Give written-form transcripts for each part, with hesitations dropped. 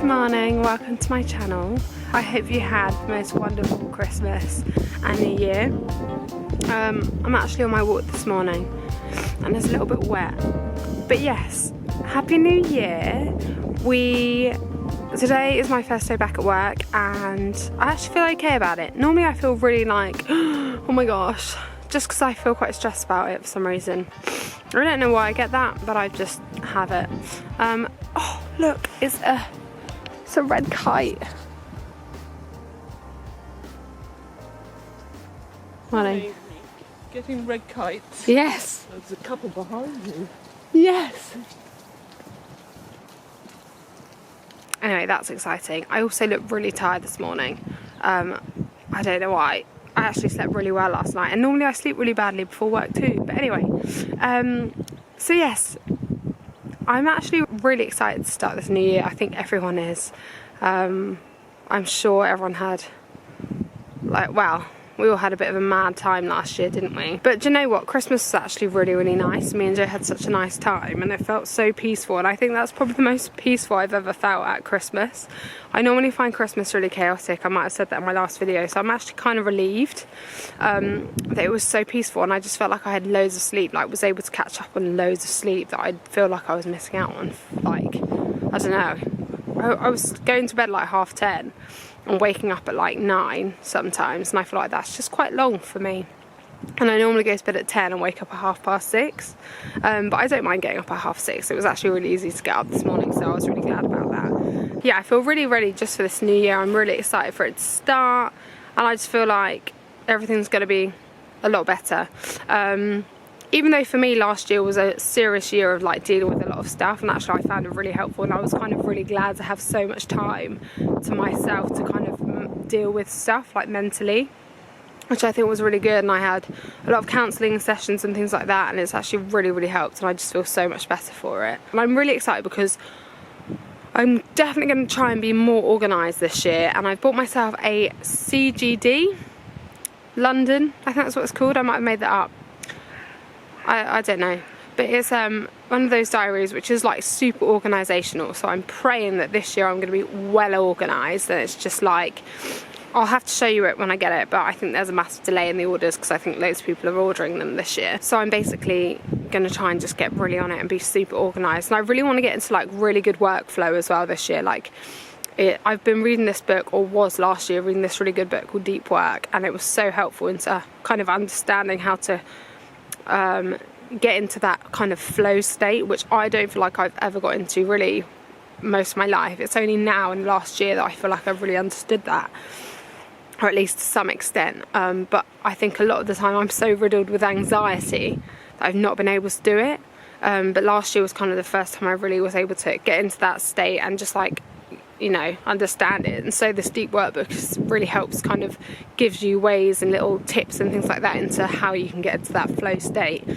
Good morning, welcome to my channel. I hope you had the most wonderful Christmas and New Year. I'm actually on my walk this morning and it's a little bit wet. But yes, Happy New Year. Today is my first day back at work and I actually feel okay about it. Normally I feel really like, oh my gosh, just because I feel quite stressed about it for some reason. I don't know why I get that, but I just have it. Oh look, it's a red kite. Morning. Getting red kites. Yes. There's a couple behind you. Yes. Anyway, that's exciting. I also look really tired this morning. I don't know why. I actually slept really well last night, and normally I sleep really badly before work too. But anyway, so yes, I'm actually really excited to start this new year. I think everyone is. I'm sure everyone had, we all had a bit of a mad time last year, didn't we? But do you know what? Christmas was actually really, really nice. Me and Joe had such a nice time and it felt so peaceful, and I think that's probably the most peaceful I've ever felt at Christmas. I normally find Christmas really chaotic. I might have said that in my last video, so I'm actually kind of relieved that it was so peaceful, and I just felt like I had loads of sleep, like was able to catch up on loads of sleep that I feel like I was missing out on. Like, I don't know. I was going to bed like 10:30. And waking up at like 9 sometimes, and I feel like that's just quite long for me. And I normally go to bed at 10 and wake up at 6:30. But I don't mind getting up at 6:30. It was actually really easy to get up this morning, so I was really glad about that. Yeah, I feel really ready just for this new year. I'm really excited for it to start, and I just feel like everything's going to be a lot better. Even though for me last year was a serious year of like dealing with a lot of stuff, and actually I found it really helpful, and I was kind of really glad to have so much time to myself to kind of deal with stuff like mentally, which I think was really good. And I had a lot of counselling sessions and things like that, and it's actually really, really helped, and I just feel so much better for it. And I'm really excited because I'm definitely going to try and be more organised this year, and I've bought myself a CGD London, I think that's what it's called. I might have made that up. I don't know, but it's one of those diaries which is like super organisational, so I'm praying that this year I'm going to be well organised, and it's just like, I'll have to show you it when I get it, but I think there's a massive delay in the orders because I think loads of people are ordering them this year. So I'm basically going to try and just get really on it and be super organised, and I really want to get into like really good workflow as well this year. Like, I've been reading this book, or was last year reading this really good book called Deep Work, and it was so helpful into kind of understanding how to get into that kind of flow state, which I don't feel like I've ever got into really most of my life. It's only now in the last year that I feel like I've really understood that, or at least to some extent. But I think a lot of the time I'm so riddled with anxiety that I've not been able to do it. But last year was kind of the first time I really was able to get into that state and just like, you know, understand it. And so this deep work book really helps, kind of gives you ways and little tips and things like that into how you can get into that flow state.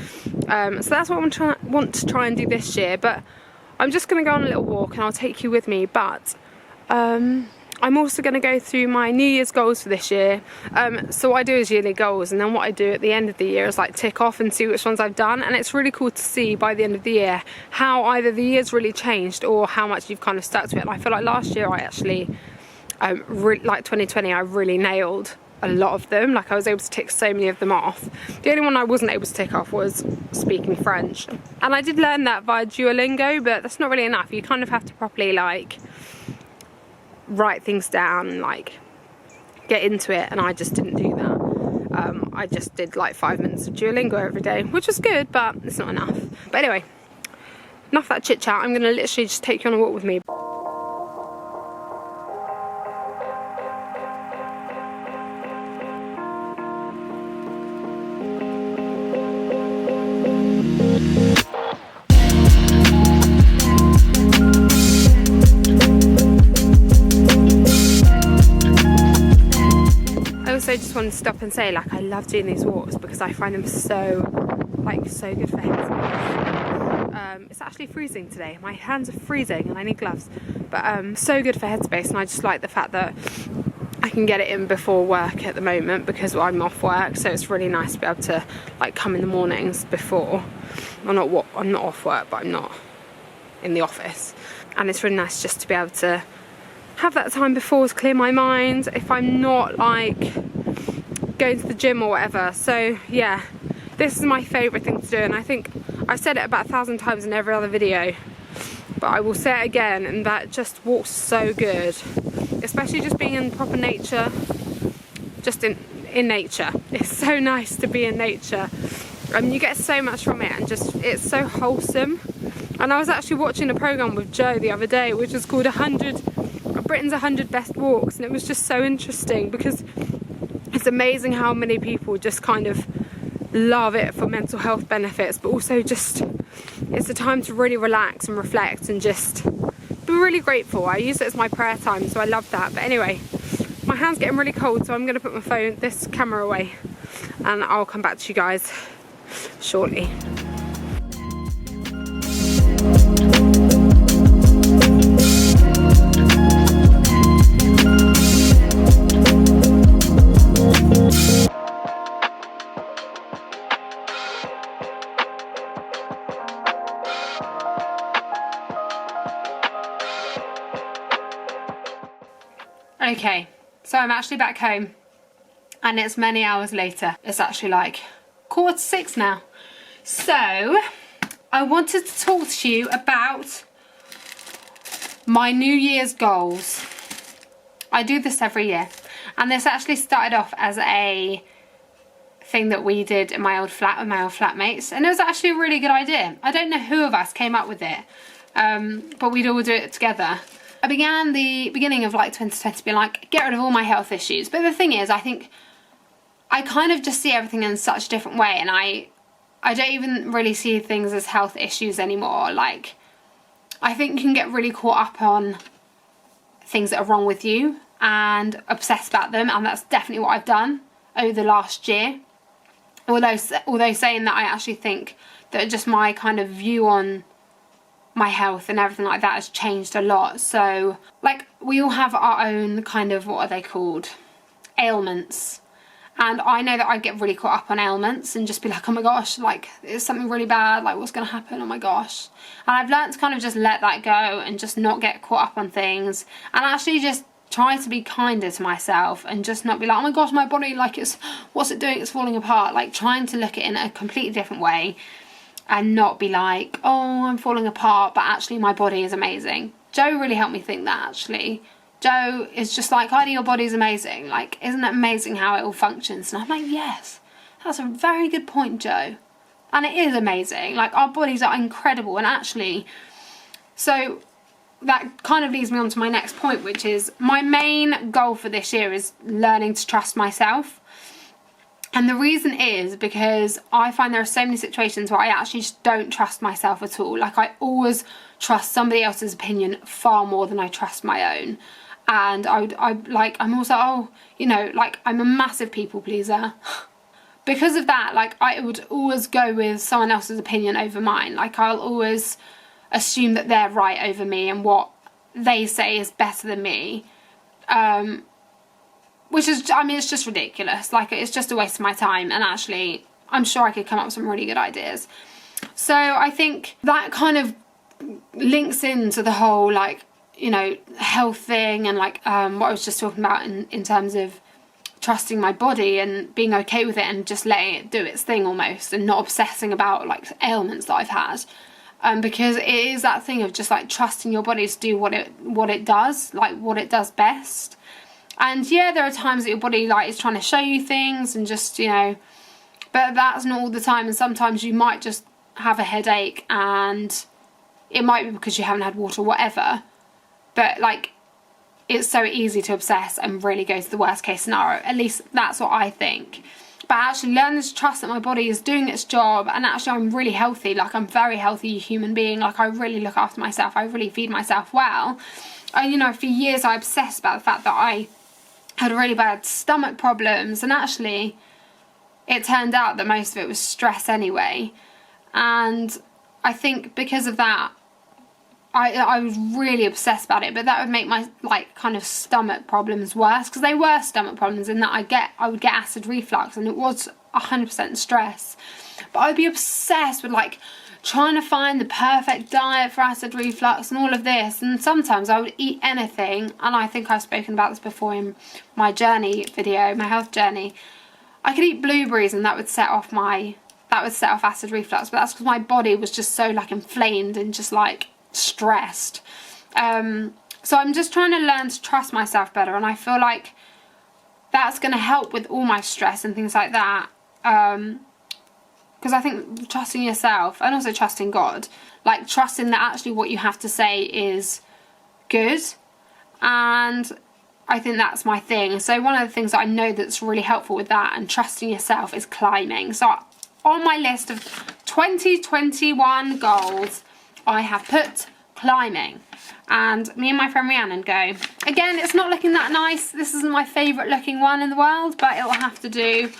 So that's what I want to try and do this year. But I'm just going to go on a little walk and I'll take you with me. But I'm also going to go through my New Year's goals for this year. So what I do is yearly goals, and then what I do at the end of the year is like tick off and see which ones I've done. And it's really cool to see by the end of the year how either the year's really changed or how much you've kind of stuck to it. And I feel like last year I actually, like 2020, I really nailed a lot of them. Like, I was able to tick so many of them off. The only one I wasn't able to tick off was speaking French. And I did learn that via Duolingo, but that's not really enough. You kind of have to properly like write things down and like get into it, and I just didn't do that. I just did like 5 minutes of Duolingo every day, which was good, but it's not enough. But anyway, enough of that chit chat. I'm gonna literally just take you on a walk with me. I just wanted to stop and say, like, I love doing these walks because I find them so good for headspace. It's actually freezing today. My hands are freezing and I need gloves, but so good for headspace. And I just like the fact that I can get it in before work at the moment because I'm off work, so it's really nice to be able to like come in the mornings before. I'm not off work, but I'm not in the office, and it's really nice just to be able to have that time before to clear my mind if I'm not like going to the gym or whatever. So yeah, this is my favourite thing to do, and I think I've said it about 1,000 times in every other video, but I will say it again, and that just walks so good, especially just being in proper nature, just in nature. It's so nice to be in nature. You get so much from it, and just it's so wholesome. And I was actually watching a programme with Joe the other day, which was called Britain's 100 Best Walks, and it was just so interesting because it's amazing how many people just kind of love it for mental health benefits, but also just it's a time to really relax and reflect and just be really grateful. I use it as my prayer time, so I love that. But anyway, my hand's getting really cold, so I'm going to put this camera away, and I'll come back to you guys shortly. Okay, so I'm actually back home, and it's many hours later. It's actually like 5:45 now. So I wanted to talk to you about my New Year's goals. I do this every year, and this actually started off as a thing that we did in my old flat with my old flatmates, and it was actually a really good idea. I don't know who of us came up with it, but we'd all do it together. I began the beginning of like 2020 being like, get rid of all my health issues. But the thing is, I think I kind of just see everything in such a different way, and I don't even really see things as health issues anymore. Like, I think you can get really caught up on things that are wrong with you and obsess about them, and that's definitely what I've done over the last year. Although saying that, I actually think that just my kind of view on my health and everything like that has changed a lot. So like, we all have our own kind of, what are they called, ailments, and I know that I get really caught up on ailments and just be like, oh my gosh, like, is something really bad, like what's gonna happen, oh my gosh. And I've learned to kind of just let that go and just not get caught up on things, and actually just try to be kinder to myself and just not be like, oh my gosh, my body, like, what's it doing, it's falling apart. Like, trying to look at it in a completely different way and not be like, oh, I'm falling apart, but actually my body is amazing. Joe really helped me think that, actually. Joe is just like, Heidi, your body's amazing. Like, isn't it amazing how it all functions? And I'm like, yes, that's a very good point, Joe. And it is amazing. Like, our bodies are incredible. And actually, so that kind of leads me on to my next point, which is my main goal for this year is learning to trust myself. And the reason is because I find there are so many situations where I actually just don't trust myself at all. Like, I always trust somebody else's opinion far more than I trust my own. And I'm also, I'm a massive people pleaser. Because of that, like, I would always go with someone else's opinion over mine. Like, I'll always assume that they're right over me and what they say is better than me. Which is, I mean, it's just ridiculous. Like, it's just a waste of my time, and actually I'm sure I could come up with some really good ideas. So I think that kind of links into the whole, like, you know, health thing, and like what I was just talking about in terms of trusting my body and being okay with it and just letting it do its thing almost, and not obsessing about like ailments that I've had. Because it is that thing of just like trusting your body to do what it does, like what it does best. And yeah, there are times that your body like is trying to show you things and just, you know, but that's not all the time. And sometimes you might just have a headache, and it might be because you haven't had water or whatever. But like, it's so easy to obsess and really go to the worst case scenario. At least that's what I think. But actually learning to trust that my body is doing its job, and actually I'm really healthy. Like, I'm a very healthy human being. Like, I really look after myself. I really feed myself well. You know, for years I obsessed about the fact that I had really bad stomach problems, and actually it turned out that most of it was stress anyway. And I think because of that, I was really obsessed about it, but that would make my like kind of stomach problems worse, because they were stomach problems in that I would get acid reflux, and it was 100% stress. But I'd be obsessed with like trying to find the perfect diet for acid reflux and all of this. And sometimes I would eat anything, and I think I've spoken about this before in my journey video, my health journey. I could eat blueberries and that would set off acid reflux, but that's because my body was just so like inflamed and just like stressed. So I'm just trying to learn to trust myself better, and I feel like that's going to help with all my stress and things like that. Because I think trusting yourself and also trusting God, like trusting that actually what you have to say is good, and I think that's my thing. So one of the things that I know that's really helpful with that and trusting yourself is climbing. So on my list of 2021 goals, I have put climbing, and me and my friend Rhiannon go. Again, it's not looking that nice. This isn't my favourite looking one in the world, but it'll have to do.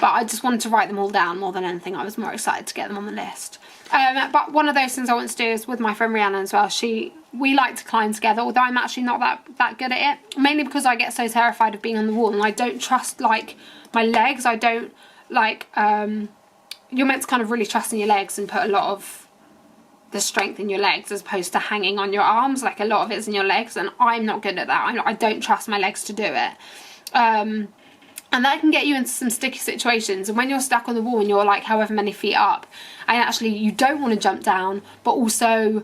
But I just wanted to write them all down more than anything. I was more excited to get them on the list. But one of those things I want to do is with my friend Rhiannon as well. We like to climb together, although I'm actually not that good at it. Mainly because I get so terrified of being on the wall, and I don't trust like my legs. I don't like, you're meant to kind of really trust in your legs and put a lot of the strength in your legs as opposed to hanging on your arms. Like a lot of it's in your legs, and I'm not good at that. I don't trust my legs to do it. And that can get you into some sticky situations. And when you're stuck on the wall and you're like however many feet up, and actually you don't want to jump down, but also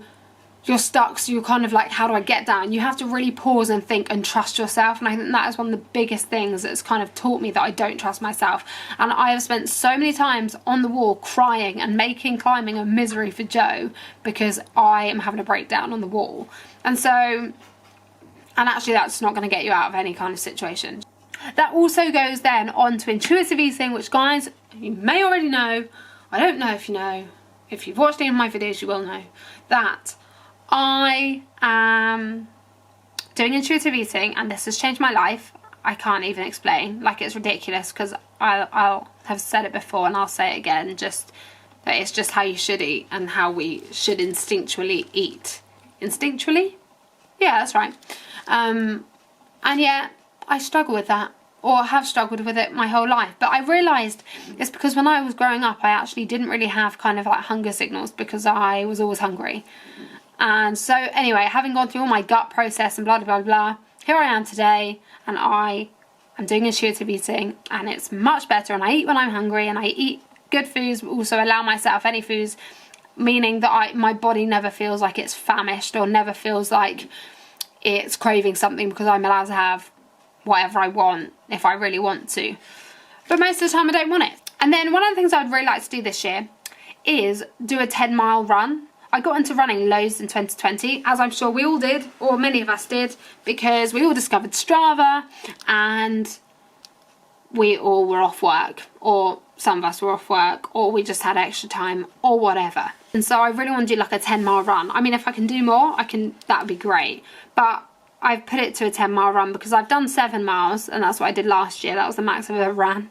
you're stuck, so you're kind of like, how do I get down? You have to really pause and think and trust yourself. And I think that is one of the biggest things that's kind of taught me that I don't trust myself. And I have spent so many times on the wall crying and making climbing a misery for Joe because I am having a breakdown on the wall. And so, and actually that's not going to get you out of any kind of situation. That also goes then on to intuitive eating, which guys, you may already know. I don't know if you know. If you've watched any of my videos, you will know that I am doing intuitive eating, and this has changed my life. I can't even explain. Like, it's ridiculous because I'll have said it before and I'll say it again, just that it's just how you should eat and how we should instinctually eat. Instinctually? Yeah, that's right. And yet I struggle with that, or have struggled with it my whole life. But I realised it's because when I was growing up, I actually didn't really have kind of like hunger signals because I was always hungry. And so anyway, having gone through all my gut process and blah, blah, blah, here I am today, and I am doing intuitive eating, and it's much better, and I eat when I'm hungry, and I eat good foods, but also allow myself any foods, meaning that my body never feels like it's famished or never feels like it's craving something, because I'm allowed to have whatever I want if I really want to. But most of the time I don't want it. And then one of the things I'd really like to do this year is do a 10-mile run. I got into running loads in 2020, as I'm sure we all did, or many of us did, because we all discovered Strava and we all were off work, or some of us were off work, or we just had extra time, or whatever. And so I really want to do like a 10-mile run. I mean, if I can do more, that would be great. But I've put it to a 10-mile run because I've done 7 miles, and that's what I did last year. That was the max I've ever ran.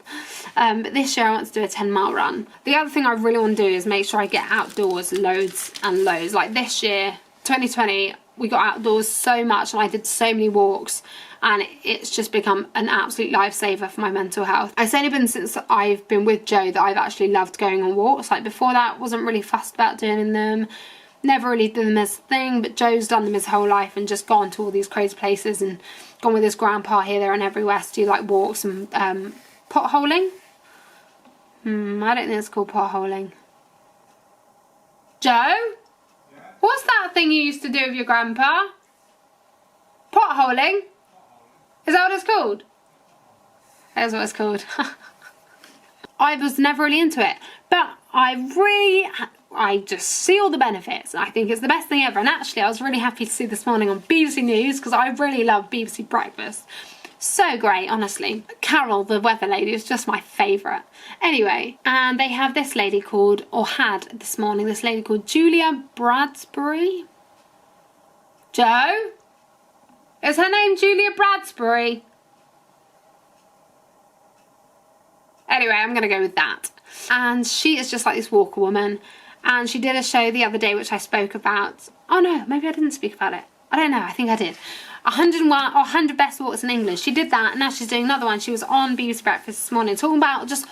But this year I want to do a 10-mile run. The other thing I really want to do is make sure I get outdoors loads and loads. Like this year, 2020, we got outdoors so much, and I did so many walks, and it's just become an absolute lifesaver for my mental health. It's only been since I've been with Joe that I've actually loved going on walks. Like before that, wasn't really fussed about doing them. Never really did them as a thing, but Joe's done them his whole life and just gone to all these crazy places and gone with his grandpa here, there and everywhere to do like walks and potholing. I don't think it's called potholing. Joe? Yeah? What's that thing you used to do with your grandpa? Potholing? Is that what it's called? That's what it's called. I was never really into it, but I just see all the benefits. I think it's the best thing ever. And actually, I was really happy to see this morning on BBC News, because I really love BBC Breakfast. So great, honestly. Carol, the weather lady, is just my favourite. Anyway, and they have this lady called, or had this morning, this lady called Julia Bradbury. Joe? Is her name Julia Bradbury? Anyway, I'm going to go with that. And she is just like this walker woman. And she did a show the other day which I spoke about. Oh no, maybe I didn't speak about it. I don't know, I think I did. 100 best walks in England. She did that, and now she's doing another one. She was on BBC Breakfast this morning talking about just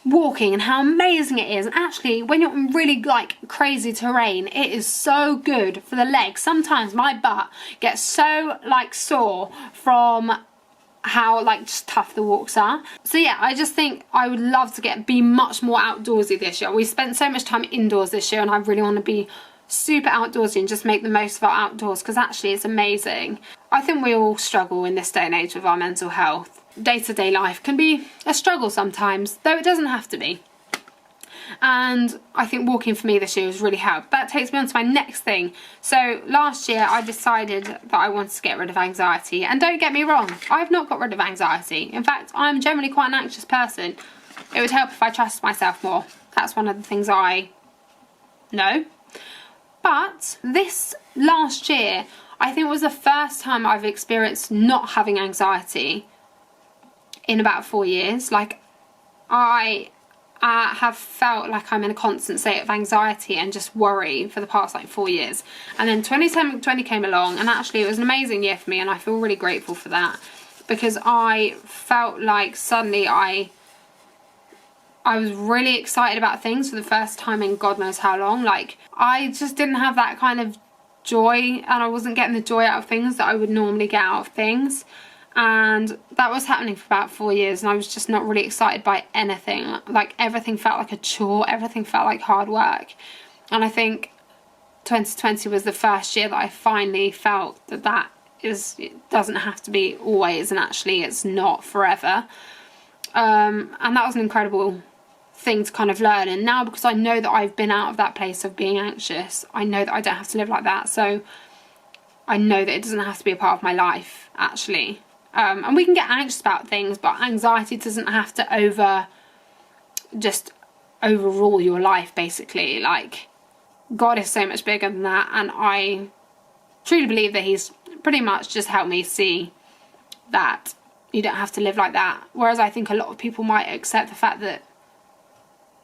walking and how amazing it is. And actually, when you're in really like crazy terrain, it is so good for the legs. Sometimes my butt gets so like sore from how like just tough the walks are. So yeah, I just think I would love to be much more outdoorsy this year. We spent so much time indoors this year, and I really want to be super outdoorsy and just make the most of our outdoors, because actually it's amazing. I think we all struggle in this day and age with our mental health. Day-to-day life can be a struggle sometimes, though it doesn't have to be. And I think walking for me this year has really helped. That takes me on to my next thing. So last year I decided that I wanted to get rid of anxiety. And don't get me wrong, I've not got rid of anxiety. In fact, I'm generally quite an anxious person. It would help if I trusted myself more. That's one of the things I know. But this last year, I think was the first time I've experienced not having anxiety in about 4 years. Like, I have felt like I'm in a constant state of anxiety and just worry for the past like 4 years. And then 2020 came along, and actually it was an amazing year for me, and I feel really grateful for that, because I felt like suddenly I was really excited about things for the first time in God knows how long. Like, I just didn't have that kind of joy, and I wasn't getting the joy out of things that I would normally get out of things. And that was happening for about 4 years, and I was just not really excited by anything. Like, everything felt like a chore, everything felt like hard work. And I think 2020 was the first year that I finally felt that it doesn't have to be always, and actually it's not forever. And that was an incredible thing to kind of learn. And now, because I know that I've been out of that place of being anxious, I know that I don't have to live like that. So I know that it doesn't have to be a part of my life, actually. And we can get anxious about things, but anxiety doesn't have to overrule your life, basically. Like, God is so much bigger than that, and I truly believe that He's pretty much just helped me see that you don't have to live like that. Whereas I think a lot of people might accept the fact that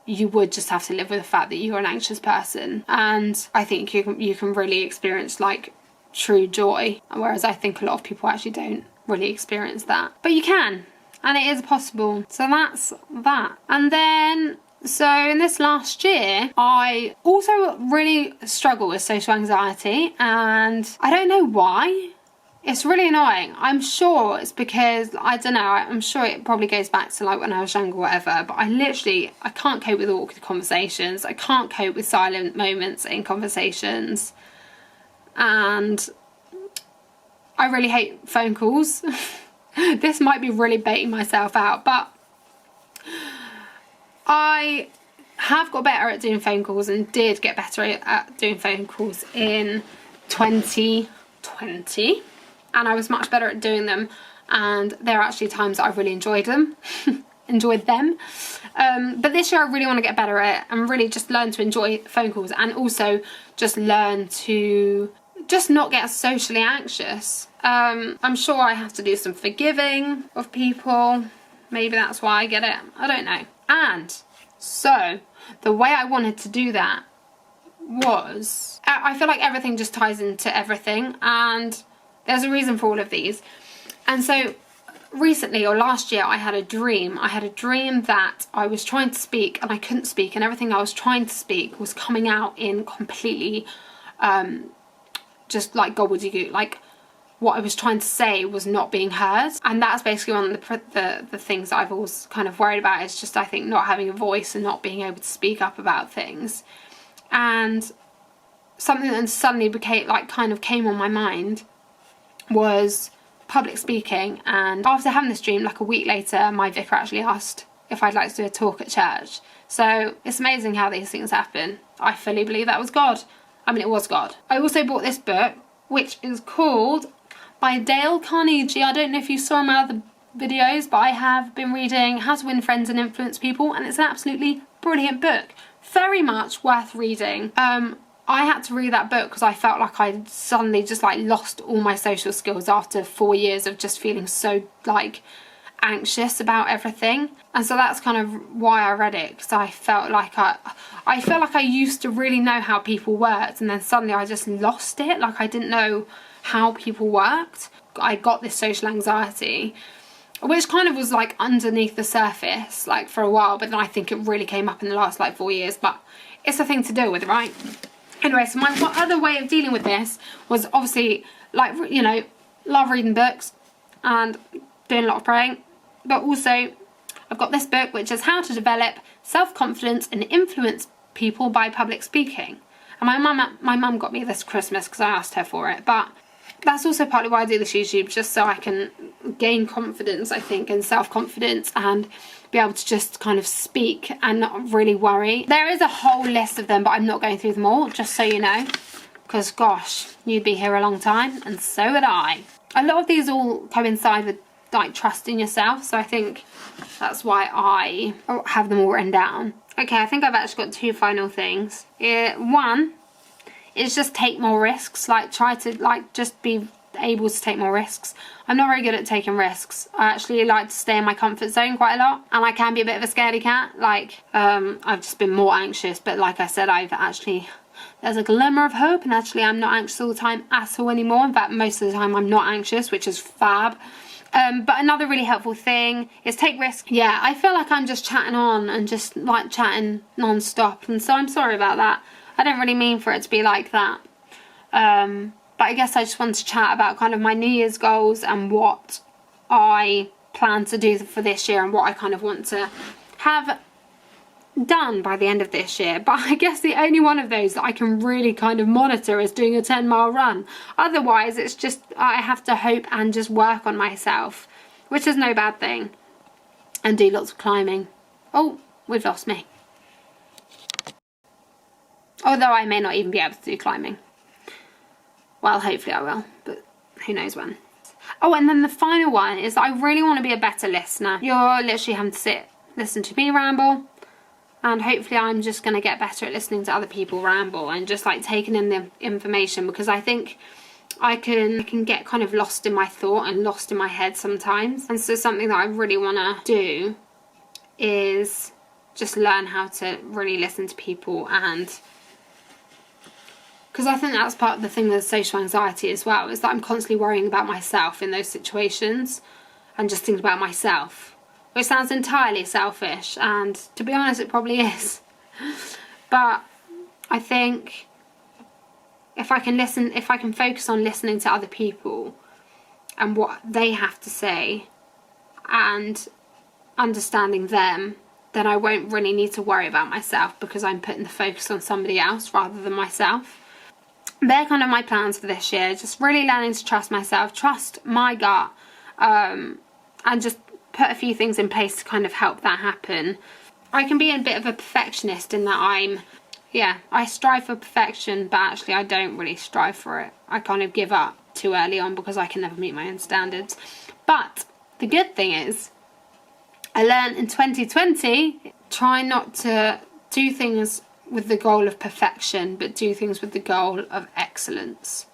you would just have to live with the fact that you're an anxious person. And I think you can really experience like true joy, whereas I think a lot of people actually don't really experience that. But you can, and it is possible. So that's that. And then, so in this last year, I also really struggle with social anxiety, and I don't know why. It's really annoying. I'm sure it's because, I don't know, I'm sure it probably goes back to like when I was younger or whatever, but I can't cope with awkward conversations. I can't cope with silent moments in conversations. And I really hate phone calls. This might be really baiting myself out, but I have got better at doing phone calls, and did get better at doing phone calls in 2020. And I was much better at doing them, and there are actually times that I've really enjoyed them. But this year I really want to get better at it, and really just learn to enjoy phone calls, and also just learn to just not get socially anxious. I'm sure I have to do some forgiving of people. Maybe that's why I get it. I don't know. And so the way I wanted to do that was, I feel like everything just ties into everything, and there's a reason for all of these. And so recently, or last year, I had a dream. I had a dream that I was trying to speak and I couldn't speak, and everything I was trying to speak was coming out in completely just like gobbledygook. Like, what I was trying to say was not being heard. And that's basically one of the things that I've always kind of worried about, is just, I think, not having a voice and not being able to speak up about things. And something that suddenly came on my mind was public speaking. And after having this dream, like a week later, my vicar actually asked if I'd like to do a talk at church. So it's amazing how these things happen. I fully believe that was God. I mean, it was God. I also bought this book, which is called, by Dale Carnegie. I don't know if you saw my other videos, but I have been reading How to Win Friends and Influence People, and it's an absolutely brilliant book. Very much worth reading. I had to read that book because I felt like I'd suddenly just like lost all my social skills after 4 years of just feeling so like anxious about everything. And so that's kind of why I read it, because I felt like I used to really know how people worked, and then suddenly I just lost it. Like, I didn't know how people worked. I got this social anxiety, which kind of was like underneath the surface like for a while, but then I think it really came up in the last like 4 years, but it's a thing to deal with, right? Anyway, so my other way of dealing with this was obviously like, you know, love reading books and doing a lot of praying, but also I've got this book which is How to Develop Self-Confidence and Influence People by Public Speaking. And my mum got me this Christmas because I asked her for it, but that's also partly why I do this YouTube, just so I can gain confidence, I think, and self-confidence, and be able to just kind of speak and not really worry. There is a whole list of them, but I'm not going through them all, just so you know, because gosh, you'd be here a long time, and so would I. A lot of these all coincide with like trust in yourself, so I think that's why I have them all written down. Okay, I think I've actually got 2 final things. One is just take more risks, like try to like just be able to take more risks. I'm not very good at taking risks. I actually like to stay in my comfort zone quite a lot, and I can be a bit of a scaredy cat. Like I've just been more anxious, but like I said, there's a glimmer of hope, and actually I'm not anxious all the time at all anymore. In fact, most of the time I'm not anxious, which is fab. But another really helpful thing is take risks. Yeah, I feel like I'm just chatting on and just like chatting non-stop, and so I'm sorry about that. I don't really mean for it to be like that. But I guess I just wanted to chat about kind of my New Year's goals and what I plan to do for this year and what I kind of want to have done by the end of this year. But I guess the only one of those that I can really kind of monitor is doing a 10-mile run. Otherwise, it's just I have to hope and just work on myself, which is no bad thing. And do lots of climbing. Oh, we've lost me. Although I may not even be able to do climbing. Well, hopefully I will, but who knows when. Oh, and then the final one is that I really want to be a better listener. You're literally having to listen to me ramble, and hopefully I'm just going to get better at listening to other people ramble and just like taking in the information, because I think I can get kind of lost in my thought and lost in my head sometimes. And so something that I really want to do is just learn how to really listen to people, and because I think that's part of the thing with social anxiety as well, is that I'm constantly worrying about myself in those situations and just thinking about myself, which sounds entirely selfish, and to be honest it probably is. But I think if I can focus on listening to other people and what they have to say and understanding them, then I won't really need to worry about myself, because I'm putting the focus on somebody else rather than myself. They're kind of my plans for this year, just really learning to trust myself, trust my gut, and just put a few things in place to kind of help that happen. I can be a bit of a perfectionist in that I strive for perfection, but actually I don't really strive for it. I kind of give up too early on because I can never meet my own standards. But the good thing is, I learned in 2020, try not to do things with the goal of perfection, but do things with the goal of excellence.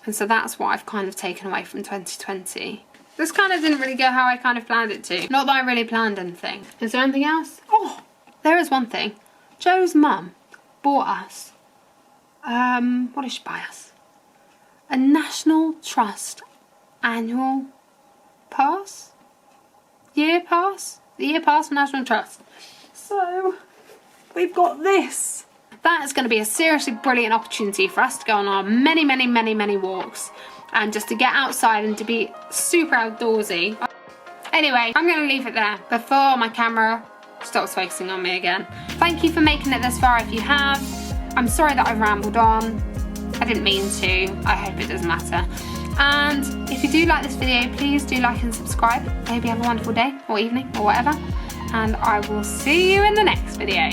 And so that's what I've kind of taken away from 2020. This kind of didn't really go how I kind of planned it to. Not that I really planned anything. Is there anything else? Oh, there is one thing. Joe's mum bought us, what did she buy us? A National Trust annual pass? Year pass? The year pass for National Trust. So we've got this. That is going to be a seriously brilliant opportunity for us to go on our many, many, many, many walks, and just to get outside and to be super outdoorsy. Anyway, I'm going to leave it there before my camera stops focusing on me again. Thank you for making it this far if you have. I'm sorry that I've rambled on. I didn't mean to. I hope it doesn't matter. And if you do like this video, please do like and subscribe. I hope you have a wonderful day or evening or whatever. And I will see you in the next video.